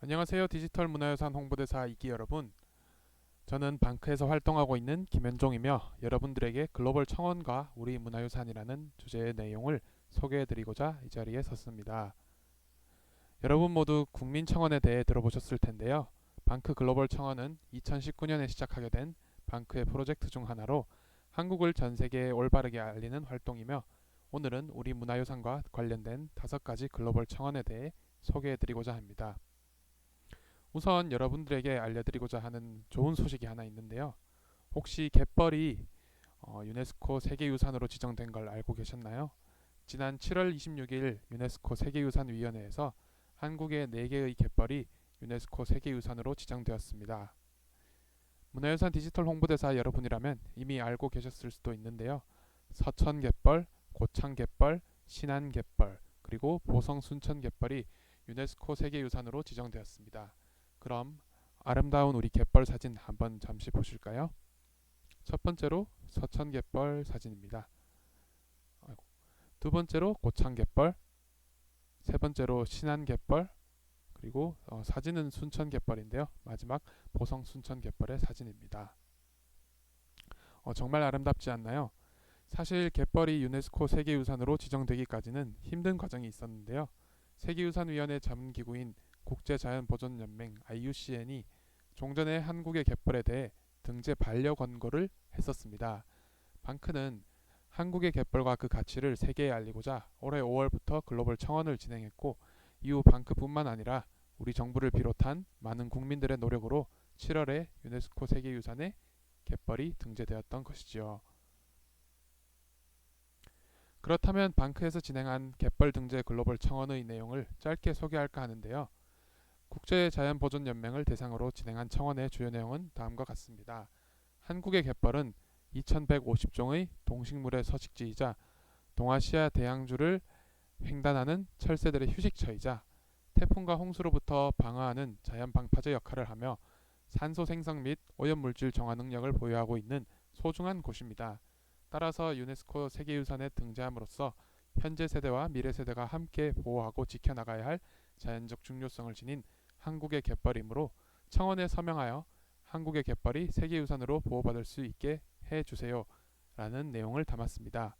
안녕하세요. 디지털 문화유산 홍보대사 이기 여러분. 저는 방크에서 활동하고 있는 김현종이며 여러분들에게 글로벌 청원과 우리 문화유산이라는 주제의 내용을 소개해드리고자 이 자리에 섰습니다. 여러분 모두 국민청원에 대해 들어보셨을 텐데요. 방크 글로벌 청원은 2019년에 시작하게 된 방크의 프로젝트 중 하나로 한국을 전 세계에 올바르게 알리는 활동이며 오늘은 우리 문화유산과 관련된 5가지 글로벌 청원에 대해 소개해드리고자 합니다. 우선 여러분들에게 알려드리고자 하는 좋은 소식이 하나 있는데요. 혹시 갯벌이 유네스코 세계유산으로 지정된 걸 알고 계셨나요? 지난 7월 26일 유네스코 세계유산위원회에서 한국의 4개의 갯벌이 유네스코 세계유산으로 지정되었습니다. 문화유산 디지털 홍보대사 여러분이라면 이미 알고 계셨을 수도 있는데요. 서천갯벌, 고창갯벌, 신안갯벌, 그리고 보성순천갯벌이 유네스코 세계유산으로 지정되었습니다. 그럼 아름다운 우리 갯벌 사진 한번 잠시 보실까요? 첫 번째로 서천갯벌 사진입니다. 두 번째로 고창갯벌, 세 번째로 신안갯벌, 그리고 사진은 순천갯벌인데요. 마지막 보성 순천갯벌의 사진입니다. 정말 아름답지 않나요? 사실 갯벌이 유네스코 세계유산으로 지정되기까지는 힘든 과정이 있었는데요. 세계유산위원회 자문기구인 국제자연보전연맹 IUCN이 종전에 한국의 갯벌에 대해 등재 반려 권고를 했었습니다. 방크는 한국의 갯벌과 그 가치를 세계에 알리고자 올해 5월부터 글로벌 청원을 진행했고 이후 방크뿐만 아니라 우리 정부를 비롯한 많은 국민들의 노력으로 7월에 유네스코 세계유산에 갯벌이 등재되었던 것이지요. 그렇다면 방크에서 진행한 갯벌 등재 글로벌 청원의 내용을 짧게 소개할까 하는데요. 국제자연보전연맹을 대상으로 진행한 청원의 주요 내용은 다음과 같습니다. 한국의 갯벌은 2150종의 동식물의 서식지이자 동아시아 대양주를 횡단하는 철새들의 휴식처이자 태풍과 홍수로부터 방어하는 자연 방파제 역할을 하며 산소 생성 및 오염물질 정화 능력을 보유하고 있는 소중한 곳입니다. 따라서 유네스코 세계유산에 등재함으로써 현재 세대와 미래 세대가 함께 보호하고 지켜나가야 할 자연적 중요성을 지닌 한국의 갯벌이므로 청원에 서명하여 한국의 갯벌이 세계유산으로 보호받을 수 있게 해주세요 라는 내용을 담았습니다.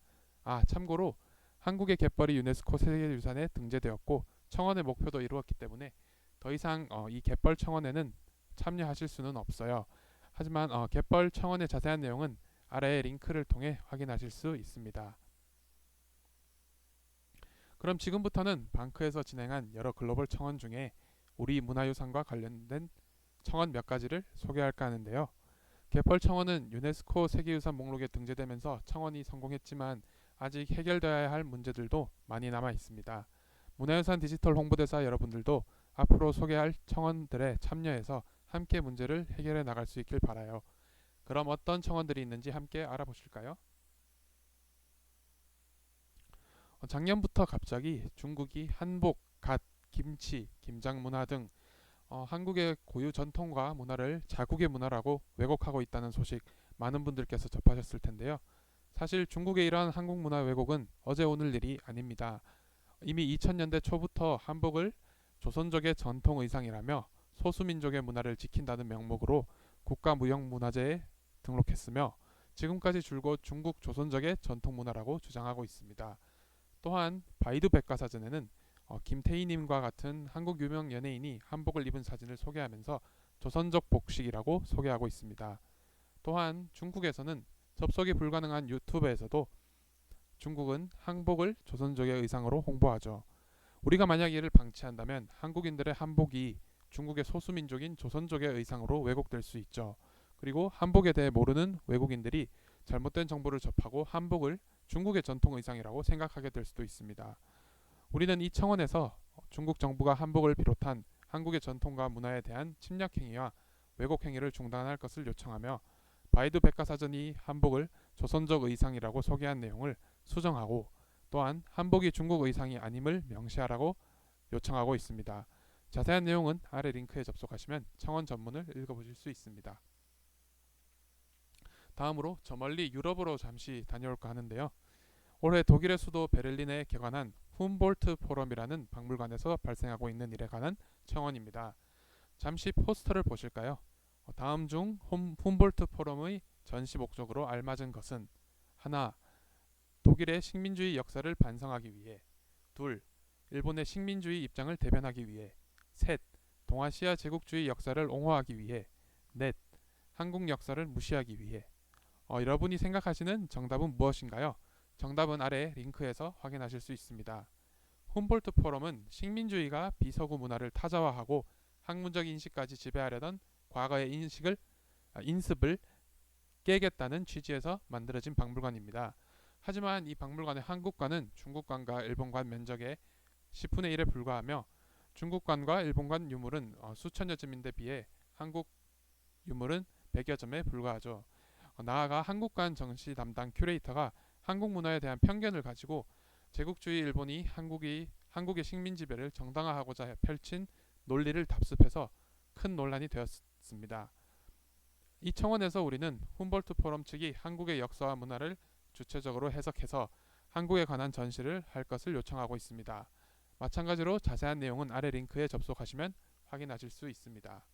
참고로 한국의 갯벌이 유네스코 세계유산에 등재되었고 청원의 목표도 이루었기 때문에 더 이상 이 갯벌 청원에는 참여하실 수는 없어요. 하지만 갯벌 청원의 자세한 내용은 아래의 링크를 통해 확인하실 수 있습니다. 그럼 지금부터는 방크에서 진행한 여러 글로벌 청원 중에 우리 문화유산과 관련된 청원 몇 가지를 소개할까 하는데요. 갯벌 청원은 유네스코 세계유산 목록에 등재되면서 청원이 성공했지만 아직 해결되어야 할 문제들도 많이 남아 있습니다. 문화유산 디지털 홍보대사 여러분들도 앞으로 소개할 청원들에 참여해서 함께 문제를 해결해 나갈 수 있길 바라요. 그럼 어떤 청원들이 있는지 함께 알아보실까요? 작년부터 갑자기 중국이 한복, 갓, 김치, 김장 문화 등 한국의 고유 전통과 문화를 자국의 문화라고 왜곡하고 있다는 소식 많은 분들께서 접하셨을 텐데요. 사실 중국의 이러한 한국 문화 왜곡은 어제 오늘 일이 아닙니다. 이미 2000년대 초부터 한복을 조선족의 전통 의상이라며 소수민족의 문화를 지킨다는 명목으로 국가무형문화재에 등록했으며 지금까지 줄곧 중국 조선족의 전통 문화라고 주장하고 있습니다. 또한 바이두 백과사전에는 김태희님과 같은 한국 유명 연예인이 한복을 입은 사진을 소개하면서 조선족 복식이라고 소개하고 있습니다. 또한 중국에서는 접속이 불가능한 유튜브에서도 중국은 한복을 조선족의 의상으로 홍보하죠. 우리가 만약 이를 방치한다면 한국인들의 한복이 중국의 소수민족인 조선족의 의상으로 왜곡될 수 있죠. 그리고 한복에 대해 모르는 외국인들이 잘못된 정보를 접하고 한복을 중국의 전통 의상이라고 생각하게 될 수도 있습니다. 우리는 이 청원에서 중국 정부가 한복을 비롯한 한국의 전통과 문화에 대한 침략 행위와 왜곡 행위를 중단할 것을 요청하며 바이두 백과사전이 한복을 조선족 의상이라고 소개한 내용을 수정하고 또한 한복이 중국 의상이 아님을 명시하라고 요청하고 있습니다. 자세한 내용은 아래 링크에 접속하시면 청원 전문을 읽어보실 수 있습니다. 다음으로 저 멀리 유럽으로 잠시 다녀올까 하는데요. 올해 독일의 수도 베를린에 개관한 훔볼트 포럼이라는 박물관에서 발생하고 있는 일에 관한 청원입니다. 잠시 포스터를 보실까요? 다음 중 훔볼트 포럼의 전시 목적으로 알맞은 것은: 하나, 독일의 식민주의 역사를 반성하기 위해. 둘, 일본의 식민주의 입장을 대변하기 위해. 셋, 동아시아 제국주의 역사를 옹호하기 위해. 넷, 한국 역사를 무시하기 위해. 여러분이 생각하시는 정답은 무엇인가요? 정답은 아래 링크에서 확인하실 수 있습니다. 훔볼트 포럼은 식민주의가 비서구 문화를 타자화하고 학문적 인식까지 지배하려던 과거의 인습을 깨겠다는 취지에서 만들어진 박물관입니다. 하지만 이 박물관의 한국관은 중국관과 일본관 면적의 10분의 1에 불과하며, 중국관과 일본관 유물은 수천여 점인데 비해 한국 유물은 100여 점에 불과하죠. 나아가 한국관 전시 담당 큐레이터가 한국 문화에 대한 편견을 가지고 제국주의 일본이 한국의 식민 지배를 정당화하고자 펼친 논리를 답습해서 큰 논란이 되었습니다. 이 청원에서 우리는 훔볼트 포럼 측이 한국의 역사와 문화를 주체적으로 해석해서 한국에 관한 전시를 할 것을 요청하고 있습니다. 마찬가지로 자세한 내용은 아래 링크에 접속하시면 확인하실 수 있습니다.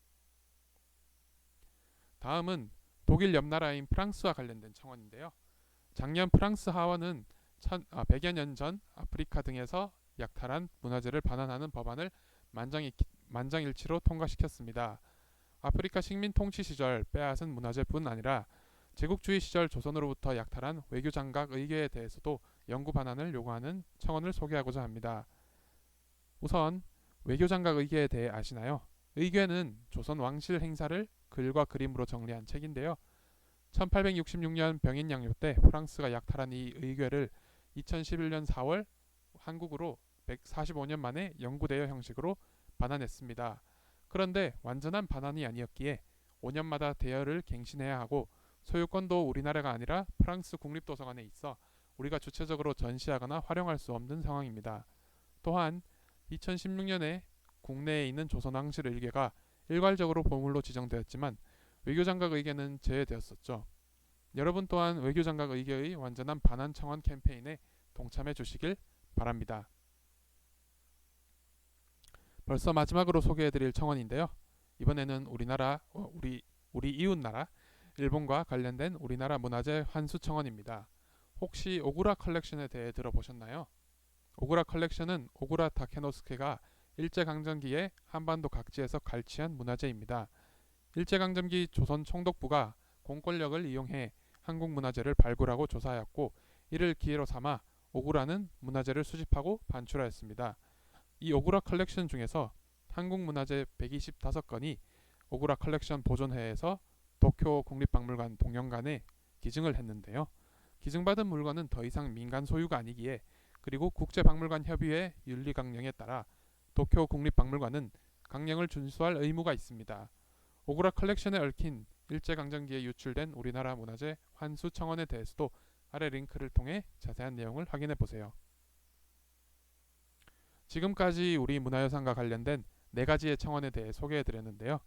다음은 독일 옆나라인 프랑스와 관련된 청원인데요. 작년 프랑스 하원은 100여 년 전 아프리카 등에서 약탈한 문화재를 반환하는 법안을 만장일치로 통과시켰습니다. 아프리카 식민 통치 시절 빼앗은 문화재뿐 아니라 제국주의 시절 조선으로부터 약탈한 외교장각 의궤에 대해서도 영구 반환을 요구하는 청원을 소개하고자 합니다. 우선 외교장각 의궤에 대해 아시나요? 의궤는 조선 왕실 행사를 글과 그림으로 정리한 책인데요. 1866년 병인양요 때 프랑스가 약탈한 이 의궤를 2011년 4월 한국으로 145년 만에 영구대여 형식으로 반환했습니다. 그런데 완전한 반환이 아니었기에 5년마다 대여를 갱신해야 하고, 소유권도 우리나라가 아니라 프랑스 국립도서관에 있어 우리가 주체적으로 전시하거나 활용할 수 없는 상황입니다. 또한 2016년에 국내에 있는 조선왕실 의궤가 일괄적으로 보물로 지정되었지만 외교장각 의궤는 제외되었었죠. 여러분 또한 외교장각 의궤의 완전한 반환 청원 캠페인에 동참해 주시길 바랍니다. 벌써 마지막으로 소개해드릴 청원인데요. 이번에는 우리 이웃나라 일본과 관련된 우리나라 문화재 환수 청원입니다. 혹시 오구라 컬렉션에 대해 들어보셨나요? 오구라 컬렉션은 오구라 다케노스케가 일제강점기에 한반도 각지에서 갈취한 문화재입니다. 일제강점기 조선 총독부가 공권력을 이용해 한국 문화재를 발굴하고 조사하였고, 이를 기회로 삼아 오구라는 문화재를 수집하고 반출하였습니다. 이 오구라 컬렉션 중에서 한국 문화재 125건이 오구라 컬렉션 보존회에서 도쿄 국립박물관 동영관에 기증을 했는데요. 기증받은 물건은 더 이상 민간 소유가 아니기에, 그리고 국제박물관 협의회 윤리 강령에 따라 도쿄 국립박물관은 강령을 준수할 의무가 있습니다. 오구라 컬렉션에 얽힌 일제강점기에 유출된 우리나라 문화재 환수 청원에 대해서도 아래 링크를 통해 자세한 내용을 확인해 보세요. 지금까지 우리 문화유산과 관련된 4가지의 청원에 대해 소개해 드렸는데요.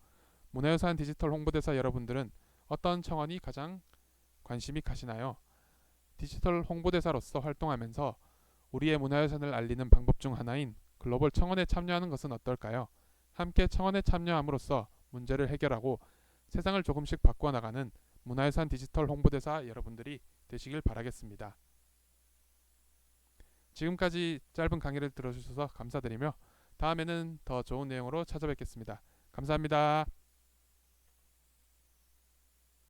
문화유산 디지털 홍보대사 여러분들은 어떤 청원이 가장 관심이 가시나요? 디지털 홍보대사로서 활동하면서 우리의 문화유산을 알리는 방법 중 하나인 글로벌 청원에 참여하는 것은 어떨까요? 함께 청원에 참여함으로써 문제를 해결하고 세상을 조금씩 바꾸어 나가는 문화유산 디지털 홍보대사 여러분들이 되시길 바라겠습니다. 지금까지 짧은 강의를 들어주셔서 감사드리며, 다음에는 더 좋은 내용으로 찾아뵙겠습니다. 감사합니다.